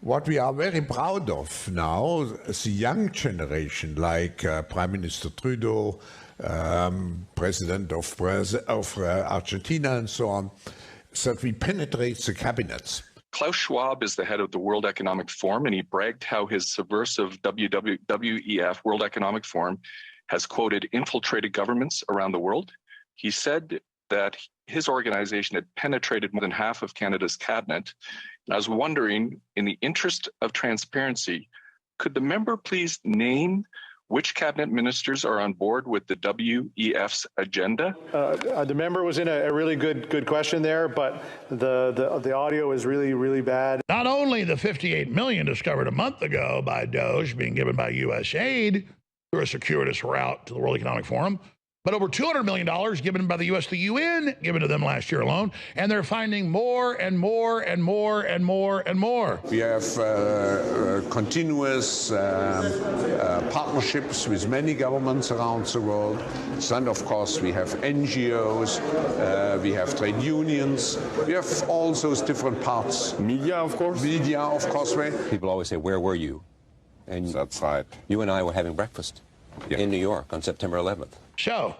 what we are very proud of now is the young generation, like Prime Minister Trudeau, President of Argentina, and so on, is that we penetrate the cabinets. Klaus Schwab is the head of the World Economic Forum, and he bragged how his subversive WEF, World Economic Forum, has, quoted, infiltrated governments around the world. He said that his organization had penetrated more than half of Canada's cabinet. And I was wondering, in the interest of transparency, could the member please name which cabinet ministers are on board with the WEF's agenda? The member was in a really good question there, but the audio is really bad. Not only the $58 million discovered a month ago by Doge being given by U.S. aid through a circuitous route to the World Economic Forum, but over $200 million given by the U.S. to the UN, given to them last year alone, and they're finding more and more and more and more and more. We have continuous partnerships with many governments around the world. And of course, we have NGOs, we have trade unions, we have all those different parts. Media, of course. Media, of course. People always say, where were you? And that's right. You and I were having breakfast in New York on September 11th. So,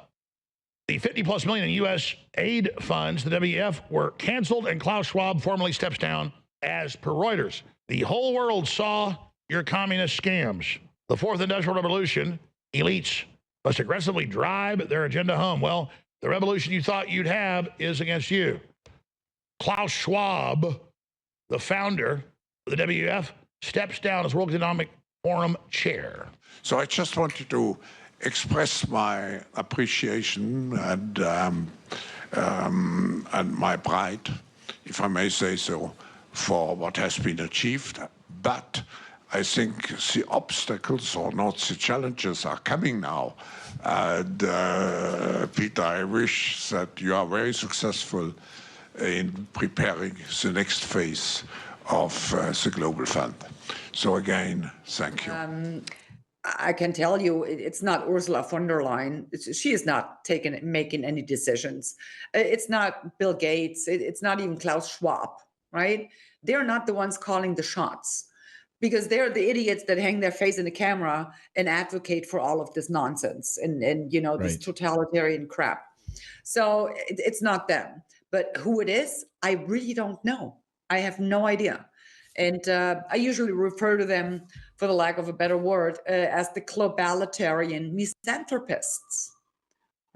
the 50+ million in U.S. aid funds, the WEF, were canceled, and Klaus Schwab formally steps down as per Reuters. The whole world saw your communist scams. The fourth industrial revolution, elites must aggressively drive their agenda home. Well, the revolution you thought you'd have is against you. Klaus Schwab, the founder of the WEF, steps down as World Economic Forum chair. So I just wanted to express my appreciation and my pride, if I may say so, for what has been achieved. But I think the obstacles, or not the challenges, are coming now. And Peter, I wish that you are very successful in preparing the next phase of the Global Fund. So again, thank you. I can tell you, it's not Ursula von der Leyen. She is not making any decisions. It's not Bill Gates. It's not even Klaus Schwab, right? They're not the ones calling the shots, because they're the idiots that hang their face in the camera and advocate for all of this nonsense and you know, this totalitarian crap. So it's not them. But who it is, I really don't know. I have no idea. And I usually refer to them, for the lack of a better word, as the globalitarian misanthropists,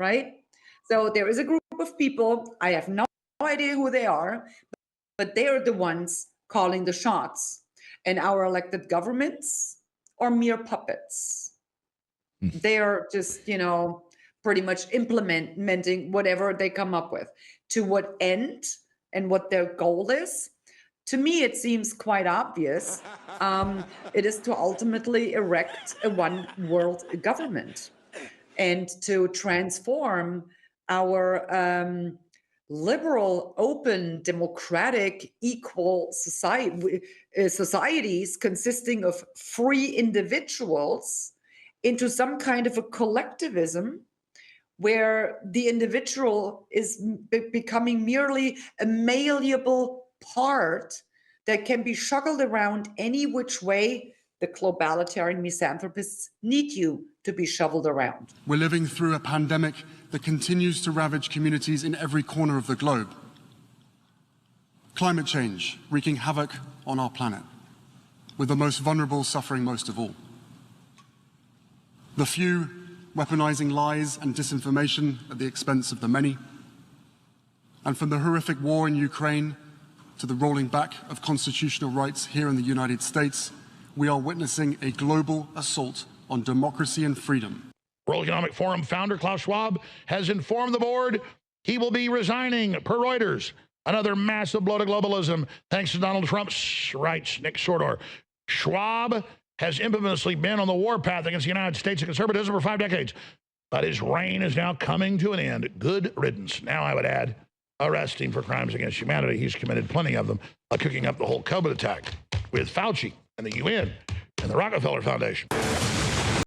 right? So there is a group of people, I have no idea who they are, but they are the ones calling the shots. And our elected governments are mere puppets. They are just, you know, pretty much implementing whatever they come up with. To what end and what their goal is, to me, it seems quite obvious. It is to ultimately erect a one world government and to transform our liberal, open, democratic, equal societies consisting of free individuals into some kind of a collectivism where the individual is becoming merely a malleable part that can be shuttled around any which way the globalitarian misanthropists need you to be shoveled around. We're living through a pandemic that continues to ravage communities in every corner of the globe. Climate change wreaking havoc on our planet, with the most vulnerable suffering most of all. The few weaponizing lies and disinformation at the expense of the many. And from the horrific war in Ukraine to the rolling back of constitutional rights here in the United States, we are witnessing a global assault on democracy and freedom. World Economic Forum founder Klaus Schwab has informed the board he will be resigning, per Reuters. Another massive blow to globalism, thanks to Donald Trump's, writes Nick Sordor. Schwab has infamously been on the warpath against the United States and conservatism for 5 decades. But his reign is now coming to an end. Good riddance. Now, I would add, arrest him for crimes against humanity. He's committed plenty of them, cooking up the whole COVID attack with Fauci and the UN and the Rockefeller Foundation.